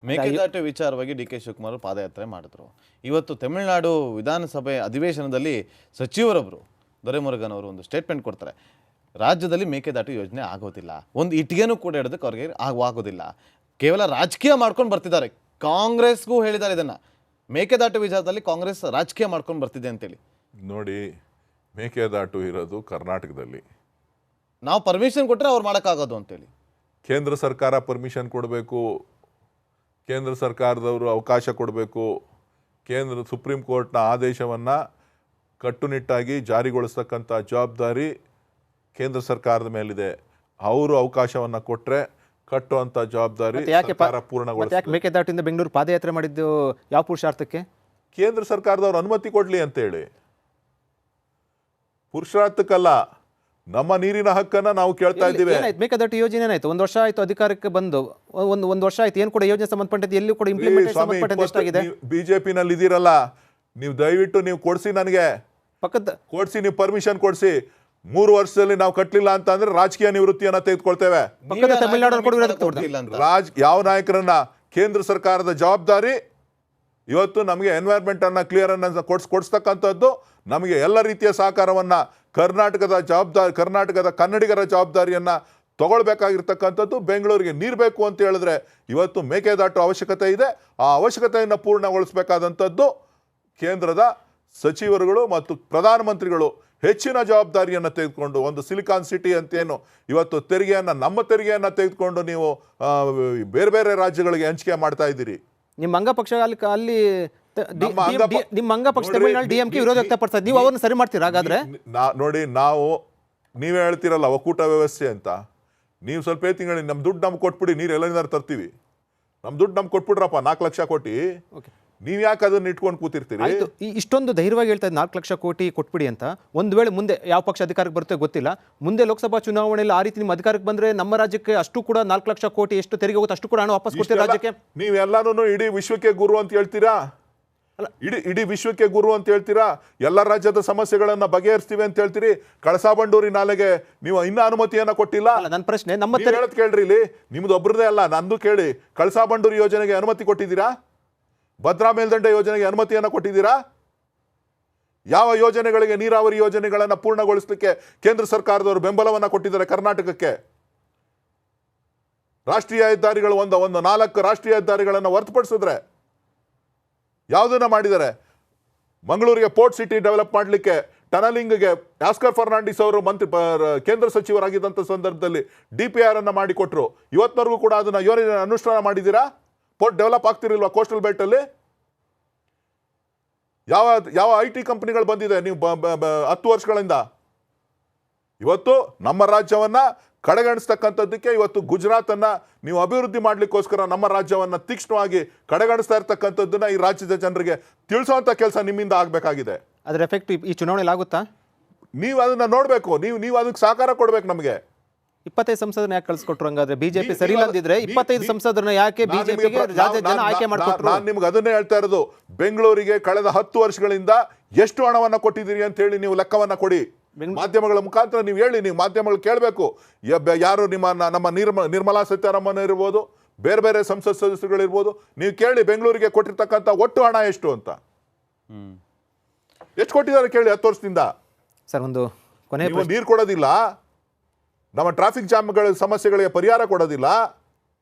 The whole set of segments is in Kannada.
ಮೇಕೆದಾಟು ವಿಚಾರವಾಗಿ ಡಿ ಕೆ ಶಿವಕುಮಾರ್ ಪಾದಯಾತ್ರೆ ಮಾಡಿದ್ರು. ಇವತ್ತು ತಮಿಳುನಾಡು ವಿಧಾನಸಭೆ ಅಧಿವೇಶನದಲ್ಲಿ ಸಚಿವರೊಬ್ಬರು ದೊರೆಮುರುಗನ್ ಅವರು ಒಂದು ಸ್ಟೇಟ್ಮೆಂಟ್ ಕೊಡ್ತಾರೆ. ರಾಜ್ಯದಲ್ಲಿ ಮೇಕೆದಾಟು ಯೋಜನೆ ಆಗೋದಿಲ್ಲ, ಒಂದು ಇಟ್ಟಿಗೆನೂ ಕೂಡ ಹಿಡಿದಕ್ಕೆ ಅವ್ರಿಗೆ ಆಗೋದಿಲ್ಲ, ಕೇವಲ ರಾಜಕೀಯ ಮಾಡ್ಕೊಂಡು ಬರ್ತಿದ್ದಾರೆ. ಕಾಂಗ್ರೆಸ್ಗೂ ಹೇಳಿದ್ದಾರೆ ಇದನ್ನು, ಮೇಕೆದಾಟು ವಿಚಾರದಲ್ಲಿ ಕಾಂಗ್ರೆಸ್ ರಾಜಕೀಯ ಮಾಡ್ಕೊಂಡು ಬರ್ತಿದೆ ಅಂತೇಳಿ. ನೋಡಿ, ಮೇಕೆದಾಟು ಇರೋದು ಕರ್ನಾಟಕದಲ್ಲಿ. ನಾವು ಪರ್ಮಿಷನ್ ಕೊಟ್ಟರೆ ಅವ್ರು ಮಾಡೋಕ್ಕಾಗೋದು ಅಂತೇಳಿ ಕೇಂದ್ರ ಸರ್ಕಾರ ಪರ್ಮಿಷನ್ ಕೊಡಬೇಕು, ಕೇಂದ್ರ ಸರ್ಕಾರದವರು ಅವಕಾಶ ಕೊಡಬೇಕು. ಕೇಂದ್ರ ಸುಪ್ರೀಂ ಕೋರ್ಟ್ನ ಆದೇಶವನ್ನು ಕಟ್ಟುನಿಟ್ಟಾಗಿ ಜಾರಿಗೊಳಿಸ್ತಕ್ಕಂಥ ಜವಾಬ್ದಾರಿ ಕೇಂದ್ರ ಸರ್ಕಾರದ ಮೇಲಿದೆ. ಅವರು ಅವಕಾಶವನ್ನು ಕೊಟ್ಟರೆ ಕಟ್ಟುವಂಥ ಜವಾಬ್ದಾರಿ ಸರ್ಕಾರ ಪೂರ್ಣಗೊಳಿಸುತ್ತೆ. ಮೇಕೆದಾಟಿಂದ ಬೆಂಗಳೂರು ಪಾದಯಾತ್ರೆ ಮಾಡಿದ್ದು ಯಾವ ಪುರುಷಾರ್ಥಕ್ಕೆ? ಕೇಂದ್ರ ಸರ್ಕಾರದವ್ರು ಅನುಮತಿ ಕೊಡಲಿ ಅಂತೇಳಿ. ಪುರುಷಾರ್ಥಕ್ಕಲ್ಲ, ನಮ್ಮ ನೀರಿನ ಹಕ್ಕನ್ನು ನಾವು ಕೇಳ್ತಾ ಇದ್ದೀವಿ. ಮೇಕೆದಾಟು ಯೋಜನೆ ಏನಾಯ್ತು? ಒಂದು ವರ್ಷ ಆಯ್ತು ಅಧಿಕಾರಕ್ಕೆ ಬಂದು, ಒಂದು ವರ್ಷ ಆಯ್ತು. ಏನು ಕೂಡ ಯೋಜನೆ ಸಂಬಂಧಪಟ್ಟಿದ್ದು ಎಲ್ಲೂ ಕೂಡ ಇಂಪ್ಲಿಮೆಂಟೇಷನ್ ಬಿಜೆಪಿನಲ್ಲಿ ಇದೀರಲ್ಲ, ನೀವು ದಯವಿಟ್ಟು ನೀವು ಕೊಡಿಸಿ, ನನಗೆ ಪಕ್ಕದ ಕೊಡಿಸಿ, ನೀವು ಪರ್ಮಿಷನ್ ಕೊಡಿಸಿ. 3 ವರ್ಷದಲ್ಲಿ ನಾವು ಕಟ್ಟಲಿಲ್ಲ ಅಂತ ಅಂದ್ರೆ ರಾಜಕೀಯ ನಿವೃತ್ತಿಯನ್ನ ತೆಗೆದುಕೊಳ್ತೇವೆ. ಯಾವ ನಾಯಕರನ್ನ? ಕೇಂದ್ರ ಸರ್ಕಾರದ ಜವಾಬ್ದಾರಿ ಇವತ್ತು ನಮಗೆ ಎನ್ವೈರ್ಮೆಂಟ್ ಅನ್ನ ಕ್ಲಿಯರ್ ಅನ್ನ ಕೊಡಿಸ್ತಕ್ಕಂಥದ್ದು. ನಮಗೆ ಎಲ್ಲ ರೀತಿಯ ಸಹಕಾರವನ್ನ ಕರ್ನಾಟಕದ ಕನ್ನಡಿಗರ ಜವಾಬ್ದಾರಿಯನ್ನ ತಗೊಳ್ಬೇಕಾಗಿರ್ತಕ್ಕಂಥದ್ದು. ಬೆಂಗಳೂರಿಗೆ ನೀರು ಬೇಕು ಅಂತ ಹೇಳಿದ್ರೆ ಇವತ್ತು ಮೇಕೆದಾಟು ಅವಶ್ಯಕತೆ ಇದೆ. ಆ ಅವಶ್ಯಕತೆಯನ್ನು ಪೂರ್ಣಗೊಳಿಸಬೇಕಾದಂಥದ್ದು ಕೇಂದ್ರದ ಸಚಿವರುಗಳು ಮತ್ತು ಪ್ರಧಾನಮಂತ್ರಿಗಳು ಹೆಚ್ಚಿನ ಜವಾಬ್ದಾರಿಯನ್ನು ತೆಗೆದುಕೊಂಡು, ಒಂದು ಸಿಲಿಕಾನ್ ಸಿಟಿ ಅಂತೇನು ಇವತ್ತು ನಮ್ಮ ತೆರಿಗೆಯನ್ನು ತೆಗೆದುಕೊಂಡು ನೀವು ಬೇರೆ ಬೇರೆ ರಾಜ್ಯಗಳಿಗೆ ಹಂಚಿಕೆ ಮಾಡ್ತಾ ಇದ್ದೀರಿ. ನಿಮ್ಮ ಅಂಗಪಕ್ಷ ನಿಮ್ಮ ಅಂಗಪಕ್ಷ ತಮಿಳುನಾಡು ಡಿಎಂಕೆ ವಿರೋಧ ವ್ಯಕ್ತಪಡಿಸ್ತಾರೆ. ನೀವು ಅವನ್ನ ಸರಿ ಮಾಡ್ತೀರಾ? ಹಾಗಾದ್ರೆ ನೋಡಿ, ನೀವೇ ಹೇಳ್ತೀರಲ್ಲ ಒಕ್ಕೂಟ ವ್ಯವಸ್ಥೆ ಅಂತ, ನೀವು ಸ್ವಲ್ಪ ತಿಂಗಳು ನಮ್ಮ ದುಡ್ಡು ನಮ್ಗೆ ಕೊಟ್ಬಿಡಿ, ನೀರು ಎಲ್ಲರಿಗಾರು ತರ್ತೀವಿ, ನಮ್ಮ ದುಡ್ಡು ನಮ್ಗೆ ಕೊಟ್ಬಿಡ್ರಪ್ಪ 4 ಲಕ್ಷ ಕೋಟಿ, ನೀವು ಯಾಕೆ ಅದನ್ನ ಇಟ್ಕೊಂಡು ಕೂತಿರ್ತೀರಿ? ಇಷ್ಟೊಂದು ಧೈರ್ಯವಾಗಿ ಹೇಳ್ತಾ 4 ಲಕ್ಷ ಕೋಟಿ ಕೊಟ್ಬಿಡಿ ಅಂತ. ಒಂದು ವೇಳೆ ಮುಂದೆ ಯಾವ ಪಕ್ಷ ಅಧಿಕಾರಕ್ಕೆ ಬರುತ್ತೆ ಗೊತ್ತಿಲ್ಲ, ಮುಂದೆ ಲೋಕಸಭಾ ಚುನಾವಣೆಯಲ್ಲಿ ಆ ರೀತಿ ನಿಮ್ಮ ಅಧಿಕಾರಕ್ಕೆ ಬಂದ್ರೆ ನಮ್ಮ ರಾಜ್ಯಕ್ಕೆ ಅಷ್ಟು ಕೂಡ 4 ಲಕ್ಷ ಕೋಟಿ ಎಷ್ಟು ತೆರಿಗೆ ಹೋಗುತ್ತೆ ಅಷ್ಟು ಕೂಡ ಹಣ ವಾಪಸ್ ಕೊಡ್ತೀರಾ ರಾಜ್ಯಕ್ಕೆ? ನೀವೆಲ್ಲಾನು ಇಡೀ ವಿಶ್ವಕ್ಕೆ ಗುರು ಅಂತ ಹೇಳ್ತೀರಾ? ಇಡೀ ವಿಶ್ವಕ್ಕೆ ಗುರು ಅಂತ ಹೇಳ್ತೀರಾ? ಎಲ್ಲ ರಾಜ್ಯದ ಸಮಸ್ಯೆಗಳನ್ನ ಬಗೆಹರಿಸ್ತೀವಿ ಅಂತ ಹೇಳ್ತೀರಿ. ಕಳಸಾ ಬಂಡೂರಿ ನಾಲೆಗೆ ನೀವು ಇನ್ನೂ ಅನುಮತಿಯನ್ನ ಕೊಟ್ಟಿಲ್ಲ. ನನ್ನ ಪ್ರಶ್ನೆ ಹೇಳದ್ ಕೇಳ್ರಿ, ಇಲ್ಲಿ ನಿಮ್ದು ಒಬ್ರದೇ ಅಲ್ಲ, ನಂದು ಕೇಳಿ. ಕಳಸಾ ಬಂಡೂರಿ ಯೋಜನೆಗೆ ಅನುಮತಿ ಕೊಟ್ಟಿದ್ದೀರಾ? ಭದ್ರಾ ಮೇಲ್ದಂಡೆ ಯೋಜನೆಗೆ ಅನುಮತಿಯನ್ನು ಕೊಟ್ಟಿದ್ದೀರಾ? ಯಾವ ಯೋಜನೆಗಳಿಗೆ, ನೀರಾವರಿ ಯೋಜನೆಗಳನ್ನು ಪೂರ್ಣಗೊಳಿಸಲಿಕ್ಕೆ ಕೇಂದ್ರ ಸರ್ಕಾರದವರು ಬೆಂಬಲವನ್ನು ಕೊಟ್ಟಿದ್ದಾರೆ ಕರ್ನಾಟಕಕ್ಕೆ? ರಾಷ್ಟ್ರೀಯ ಹೆದ್ದಾರಿಗಳು ಒಂದು 4 ರಾಷ್ಟ್ರೀಯ ಹೆದ್ದಾರಿಗಳನ್ನು ಹೊರತುಪಡಿಸಿದ್ರೆ ಯಾವುದನ್ನ ಮಾಡಿದ್ದಾರೆ? ಮಂಗಳೂರಿಗೆ ಪೋರ್ಟ್ ಸಿಟಿ ಡೆವಲಪ್ ಮಾಡಲಿಕ್ಕೆ ಟನಲಿಂಗ್ಗೆ ಆಸ್ಕರ್ ಫರ್ನಾಂಡಿಸ್ ಅವರು ಕೇಂದ್ರ ಸಚಿವರಾಗಿದ್ದಂಥ ಸಂದರ್ಭದಲ್ಲಿ DPR ಅನ್ನು ಮಾಡಿಕೊಟ್ರು. ಇವತ್ತಿನವರೆಗೂ ಕೂಡ ಅದನ್ನ ಯೋಜನೆ ಅನುಷ್ಠಾನ ಮಾಡಿದ್ದೀರಾ? ಪೋರ್ಟ್ ಡೆವಲಪ್ ಆಗ್ತಿರಲ್ವಾ ಕೋಸ್ಟಲ್ ಬೆಲ್ಟ್ ಅಲ್ಲಿ? ಯಾವ IT ಕಂಪನಿಗಳು ಬಂದಿದೆ ನೀವು 10 ವರ್ಷಗಳಿಂದ? ಇವತ್ತು ನಮ್ಮ ರಾಜ್ಯವನ್ನ ಕಡೆಗಣಿಸ್ತಕ್ಕಂಥದ್ದಕ್ಕೆ ಇವತ್ತು ಗುಜರಾತ್ ಅನ್ನ ನೀವು ಅಭಿವೃದ್ಧಿ ಮಾಡ್ಲಿಕ್ಕೋಸ್ಕರ ನಮ್ಮ ರಾಜ್ಯವನ್ನ ತೀಕ್ಷ್ಣವಾಗಿ ಕಡೆಗಣಿಸ್ತಾ ಇರ್ತಕ್ಕಂಥದ್ದನ್ನ ಈ ರಾಜ್ಯದ ಜನರಿಗೆ ತಿಳಿಸುವಂತ ಕೆಲಸ ನಿಮ್ಮಿಂದ ಆಗ್ಬೇಕಾಗಿದೆ. ಅದರ ಎಫೆಕ್ಟ್ ಈ ಚುನಾವಣೆಯಲ್ಲಿ ಆಗುತ್ತಾ? ನೀವು ಅದನ್ನ ನೋಡ್ಬೇಕು, ನೀವು ಅದಕ್ಕೆ ಸಹಕಾರ ಕೊಡ್ಬೇಕು. ನಮಗೆ 25 ಸಂಸದರನ್ನ ಯಾಕೆ ಕಳಿಸ್ಕೊಟ್ರು? ಹಂಗಾದ್ರೆ ಬಿಜೆಪಿ ಸರಿ ಇಲ್ಲದಿದ್ರೆ 25 ಸಂಸದರನ್ನ ಯಾಕೆ ಬಿಜೆಪಿಗೆ ರಾಜ್ಯದ ಜನ ಆಯ್ಕೆ ಮಾಡಿಕೊಟ್ರು? ನಾನು ನಿಮ್ಗೆ ಅದನ್ನೇ ಹೇಳ್ತಾ ಇರೋದು. ಬೆಂಗಳೂರಿಗೆ ಕಳೆದ 10 ವರ್ಷಗಳಿಂದ ಎಷ್ಟು ಹಣವನ್ನ ಕೊಟ್ಟಿದ್ದೀರಿ ಅಂತ ಹೇಳಿ ನೀವು ಲೆಕ್ಕವನ್ನ ಕೊಡಿ. ಮಾಧ್ಯಮಗಳ ಮುಖಾಂತರ ನೀವು ಹೇಳಿ, ನೀವು ಮಾಧ್ಯಮಗಳು ಕೇಳಬೇಕು. ಯಾರು ನಮ್ಮ ನಿರ್ಮಲಾ ಸೀತಾರಾಮನ್ ಇರ್ಬೋದು, ಬೇರೆ ಬೇರೆ ಸಂಸತ್ ಸದಸ್ಯರುಗಳಿರ್ಬೋದು, ನೀವು ಕೇಳಿ ಬೆಂಗಳೂರಿಗೆ ಕೊಟ್ಟಿರ್ತಕ್ಕಂಥ ಒಟ್ಟು ಹಣ ಎಷ್ಟು ಅಂತ. ಎಷ್ಟು ಕೊಟ್ಟಿದ್ದಾರೆ ಕೇಳಿ 10 ವರ್ಷದಿಂದ. ಸರ್, ಒಂದು ಕೊನೆ, ನೀರು ಕೊಡೋದಿಲ್ಲ, ನಮ್ಮ ಟ್ರಾಫಿಕ್ ಜಾಮ್ಗಳ ಸಮಸ್ಯೆಗಳಿಗೆ ಪರಿಹಾರ ಕೊಡೋದಿಲ್ಲ,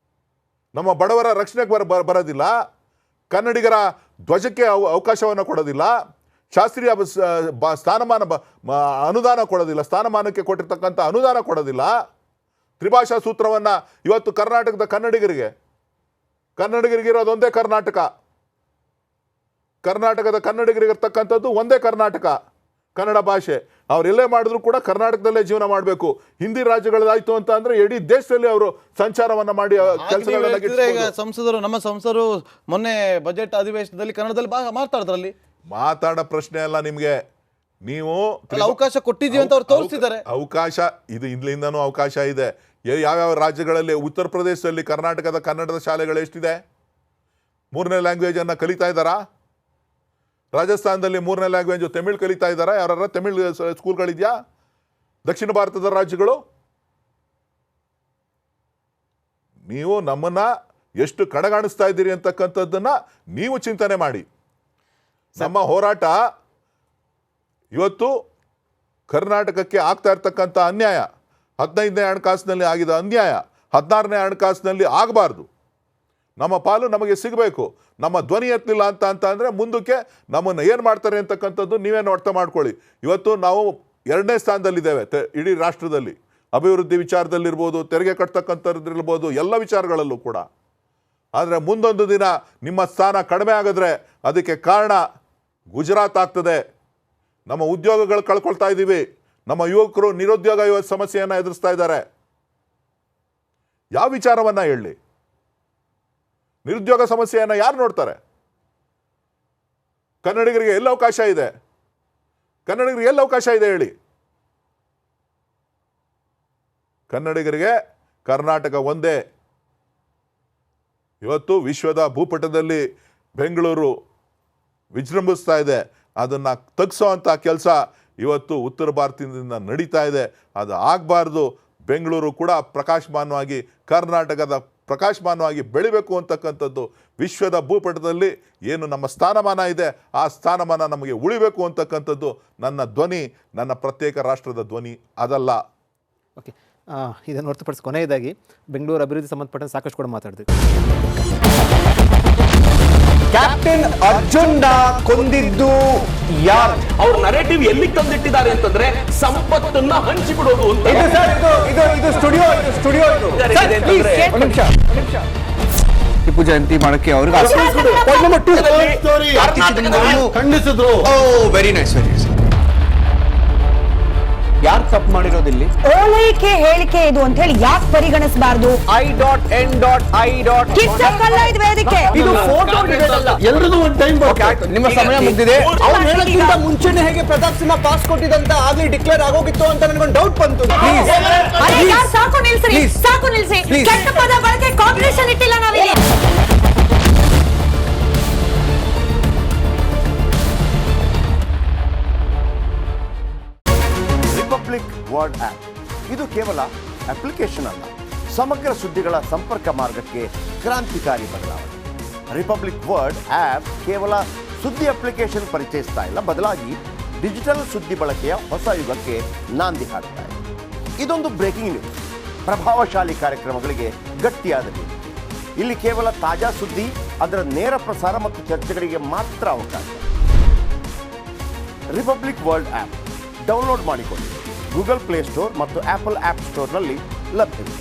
ನಮ್ಮ ಬಡವರ ರಕ್ಷಣೆಗೆ ಬರೋದಿಲ್ಲ, ಕನ್ನಡಿಗರ ಧ್ವಜಕ್ಕೆ ಅವಕಾಶವನ್ನು ಕೊಡೋದಿಲ್ಲ, ಶಾಸ್ತ್ರೀಯ ಸ್ಥಾನಮಾನ ಅನುದಾನ ಕೊಡೋದಿಲ್ಲ, ಸ್ಥಾನಮಾನಕ್ಕೆ ಕೊಟ್ಟಿರ್ತಕ್ಕಂಥ ಅನುದಾನ ಕೊಡೋದಿಲ್ಲ. ತ್ರಿಭಾಷಾ ಸೂತ್ರವನ್ನು ಇವತ್ತು ಕರ್ನಾಟಕದ ಕನ್ನಡಿಗರಿಗಿರೋದು ಒಂದೇ ಕರ್ನಾಟಕದ ಕನ್ನಡಿಗರಿಗಿರ್ತಕ್ಕಂಥದ್ದು ಒಂದೇ ಕನ್ನಡ ಭಾಷೆ. ಅವರೆಲ್ಲೇ ಮಾಡಿದ್ರು ಕೂಡ ಕರ್ನಾಟಕದಲ್ಲೇ ಜೀವನ ಮಾಡಬೇಕು. ಹಿಂದಿ ರಾಜ್ಯಗಳಾಯ್ತು ಅಂತ ಅಂದ್ರೆ ಇಡೀ ದೇಶದಲ್ಲಿ ಅವರು ಸಂಚಾರವನ್ನ ಮಾಡಿ ಸಂಸದರು, ನಮ್ಮ ಸಂಸದರು ಮೊನ್ನೆ ಬಜೆಟ್ ಅಧಿವೇಶನದಲ್ಲಿ ಕನ್ನಡದಲ್ಲಿ ಮಾತಾಡಿದ್ರಲ್ಲಿ. ಮಾತಾಡೋ ಪ್ರಶ್ನೆ ಅಲ್ಲ ನಿಮ್ಗೆ, ನೀವು ಅವಕಾಶ ಕೊಟ್ಟಿದ್ದೀವಿ ಅಂತ ಅವ್ರು ತೋರಿಸಿದ್ದಾರೆ. ಅವಕಾಶ ಇದು ಇಲ್ಲಿಂದನೂ ಅವಕಾಶ ಇದೆ. ಯಾವ್ಯಾವ ರಾಜ್ಯಗಳಲ್ಲಿ? ಉತ್ತರ ಪ್ರದೇಶದಲ್ಲಿ ಕರ್ನಾಟಕದ ಕನ್ನಡದ ಶಾಲೆಗಳು ಎಷ್ಟಿದೆ? 3ನೇ ಲ್ಯಾಂಗ್ವೇಜ್ ಅನ್ನ ಕಲಿತಾ ಇದ್ದಾರಾ? ರಾಜಸ್ಥಾನದಲ್ಲಿ 3ನೇ ಲ್ಯಾಂಗ್ವೇಜ್ ತಮಿಳ್ ಕಲಿತಾ ಇದ್ದಾರಾ? ಯಾರ ತಮಿಳ್ ಸ್ಕೂಲ್ಗಳಿದೆಯಾ? ದಕ್ಷಿಣ ಭಾರತದ ರಾಜ್ಯಗಳು? ನೀವು ನಮ್ಮನ್ನ ಎಷ್ಟು ಕಡೆಗಾಣಿಸ್ತಾ ಇದ್ದೀರಿ ಅಂತಕ್ಕಂಥದ್ದನ್ನ ನೀವು ಚಿಂತನೆ ಮಾಡಿ. ನಮ್ಮ ಹೋರಾಟ ಇವತ್ತು ಕರ್ನಾಟಕಕ್ಕೆ ಆಗ್ತಾ ಇರ್ತಕ್ಕಂಥ ಅನ್ಯಾಯ, 15ನೇ ಹಣಕಾಸಿನಲ್ಲಿ ಆಗಿದ ಅನ್ಯಾಯ 16ನೇ ಹಣಕಾಸಿನಲ್ಲಿ ಆಗಬಾರ್ದು. ನಮ್ಮ ಪಾಲು ನಮಗೆ ಸಿಗಬೇಕು. ನಮ್ಮ ಧ್ವನಿ ಎತ್ತಲಿಲ್ಲ ಅಂತ ಅಂದರೆ ಮುಂದಕ್ಕೆ ನಮ್ಮನ್ನು ಏನು ಮಾಡ್ತಾರೆ ಅಂತಕ್ಕಂಥದ್ದು ನೀವೇನು ಅರ್ಥ ಮಾಡ್ಕೊಳ್ಳಿ. ಇವತ್ತು ನಾವು 2ನೇ ಸ್ಥಾನದಲ್ಲಿದ್ದೇವೆ ಇಡೀ ರಾಷ್ಟ್ರದಲ್ಲಿ. ಅಭಿವೃದ್ಧಿ ವಿಚಾರದಲ್ಲಿರ್ಬೋದು, ತೆರಿಗೆ ಕಟ್ತಕ್ಕಂಥದ್ದಿರ್ಬೋದು, ಎಲ್ಲ ವಿಚಾರಗಳಲ್ಲೂ ಕೂಡ. ಆದರೆ ಮುಂದೊಂದು ದಿನ ನಿಮ್ಮ ಸ್ಥಾನ ಕಡಿಮೆ ಆಗಿದ್ರೆ ಅದಕ್ಕೆ ಕಾರಣ ಗುಜರಾತ್ ಆಗ್ತದೆ. ನಮ್ಮ ಉದ್ಯೋಗಗಳು ಕಳ್ಕೊಳ್ತಾ ಇದ್ದೀವಿ. ನಮ್ಮ ಯುವಕರು ನಿರುದ್ಯೋಗ ಸಮಸ್ಯೆಯನ್ನು ಎದುರಿಸ್ತಾ ಇದ್ದಾರೆ. ಯಾವ ವಿಚಾರವನ್ನು ಹೇಳಿ? ನಿರುದ್ಯೋಗ ಸಮಸ್ಯೆಯನ್ನು ಯಾರು ನೋಡ್ತಾರೆ? ಕನ್ನಡಿಗರಿಗೆ ಎಲ್ಲ ಅವಕಾಶ ಇದೆ? ಕನ್ನಡಿಗರಿಗೆ ಎಲ್ಲ ಅವಕಾಶ ಇದೆ ಹೇಳಿ? ಕನ್ನಡಿಗರಿಗೆ ಕರ್ನಾಟಕ ಒಂದೇ. ಇವತ್ತು ವಿಶ್ವದ ಭೂಪಟದಲ್ಲಿ ಬೆಂಗಳೂರು ವಿಜೃಂಭಿಸ್ತಾ ಇದೆ. ಅದನ್ನು ತಗ್ಸೋ ಅಂಥ ಕೆಲಸ ಇವತ್ತು ಉತ್ತರ ಭಾರತದಿಂದ ನಡೀತಾ ಇದೆ. ಅದು ಆಗಬಾರ್ದು. ಬೆಂಗಳೂರು ಕೂಡ ಪ್ರಕಾಶಮಾನವಾಗಿ, ಕರ್ನಾಟಕದ ಪ್ರಕಾಶಮಾನವಾಗಿ ಬೆಳಿಬೇಕು ಅಂತಕ್ಕಂಥದ್ದು ವಿಶ್ವದ ಭೂಪಟದಲ್ಲಿ ಏನು ನಮ್ಮ ಸ್ಥಾನಮಾನ ಇದೆ ಆ ಸ್ಥಾನಮಾನ ನಮಗೆ ಉಳಿಬೇಕು ಅಂತಕ್ಕಂಥದ್ದು ನನ್ನ ಧ್ವನಿ, ನನ್ನ ಪ್ರತ್ಯೇಕ ರಾಷ್ಟ್ರದ ಧ್ವನಿ ಅದಲ್ಲ. ಓಕೆ, ಇದನ್ನು ಹೊರತುಪಡಿಸಿ ಕೊನೆಯದಾಗಿ ಬೆಂಗಳೂರು ಅಭಿವೃದ್ಧಿ ಸಂಬಂಧಪಟ್ಟ ಸಾಕಷ್ಟು ಕೂಡ ಮಾತಾಡಿದ್ವಿ. ಕ್ಯಾಪ್ಟನ್ ಅರ್ಜುನ್ ಕೊಂದಿದ್ದು ಯಾರು? ಅವ್ರ ನರೇಟಿವ್ ಎಲ್ಲಿ ತಂದಿಟ್ಟಿದ್ದಾರೆ ಅಂತಂದ್ರೆ ಸಂಪತ್ತನ್ನ ಹಂಚಿಬಿಡೋದು ಅಂತ. ಇದು ಸ್ಟುಡಿಯೋ ಟಿಪ್ಪು ಜಯಂತಿ ಮಾಡಕ್ಕೆ ಅವ್ರಿಗೆ ಖಂಡಿಸಿದ್ರು. Very nice, very nice. ಯಾರು ತಪ್ಪು ಮಾಡಿರೋದಿಲ್ಲಿ? ಓಲೈಕೆ ಹೇಳಿಕೆ ಇದು ಅಂತ ಹೇಳಿ ಯಾಕೆ ಪರಿಗಣಿಸಬಾರದು? I.N.I. ಕಿಚ್ಚಕ್ಕಲ್ಲ ಇದು ವೇದಿಕೆ. ಇದು ಫೋಟೋ ಎಲ್ಲರದು ಒಂದು ಟೈಮ್. ನಿಮ್ಮ ಸಮಯ ಮುಗಿದಿದೆ. ಅವ್ರು ಹೇಳೋಕ್ಕಿಂತ ಮುಂಚೆನೆ ಹೇಗೆ ಪ್ರತಾಪ್ ಸಿಂಹ ಪಾಸ್ ಕೊಟ್ಟಿದಂತ ಆಗ್ಲಿ ಡಿಕ್ಲೇರ್ ಆಗೋಗಿತ್ತು ಅಂತ ನನಗೊಂದು ಡೌಟ್ ಬಂತು. ಅರೆ ಯಾರು ಸಾಕು ನಿಲ್ಸ್ರಿ, ಸಾಕು ನಿಲ್ಸಿ. ಕೆಟ್ಟ ಪದ ಬಳಕೆ ಕಾಂಬಿನೇಷನ್ ಇಟ್ಟಿಲ್ಲ ನಾವಿಲ್ಲಿ. ರಿಪಬ್ಲಿಕ್ ವರ್ಡ್ ಆಪ್ ಇದು ಕೇವಲ ಅಪ್ಲಿಕೇಶನ್ ಅಲ್ಲ, ಸಮಗ್ರ ಸುದ್ದಿಗಳ ಸಂಪರ್ಕ ಮಾರ್ಗಕ್ಕೆ ಕ್ರಾಂತಿಕಾರಿ ಬದಲಾವಣೆ. ರಿಪಬ್ಲಿಕ್ ವರ್ಡ್ ಆಪ್ ಕೇವಲ ಸುದ್ದಿ ಅಪ್ಲಿಕೇಶನ್ ಪರಿಚಯಿಸ್ತಾ ಇಲ್ಲ, ಬದಲಾಗಿ ಡಿಜಿಟಲ್ ಸುದ್ದಿ ಬಳಕೆಯ ಹೊಸ ಯುಗಕ್ಕೆ ನಾಂದಿ ಹಾಡ್ತಾ ಇದೆ. ಇದೊಂದು ಬ್ರೇಕಿಂಗ್ ನ್ಯೂಸ್, ಪ್ರಭಾವಶಾಲಿ ಕಾರ್ಯಕ್ರಮಗಳಿಗೆ ಗಟ್ಟಿಯಾದ ನ್ಯೂಸ್. ಇಲ್ಲಿ ಕೇವಲ ತಾಜಾ ಸುದ್ದಿ, ಅದರ ನೇರ ಪ್ರಸಾರ ಮತ್ತು ಚರ್ಚೆಗಳಿಗೆ ಮಾತ್ರ ಅವಕಾಶ. ರಿಪಬ್ಲಿಕ್ ವರ್ಲ್ಡ್ ಆಪ್ ಡೌನ್ಲೋಡ್ ಮಾಡಿಕೊಳ್ಳಿ. ಗೂಗಲ್ ಪ್ಲೇ ಸ್ಟೋರ್ ಮತ್ತು ಆಪಲ್ ಆಪ್ ಸ್ಟೋರ್ನಲ್ಲಿ ಲಭ್ಯವಿದೆ.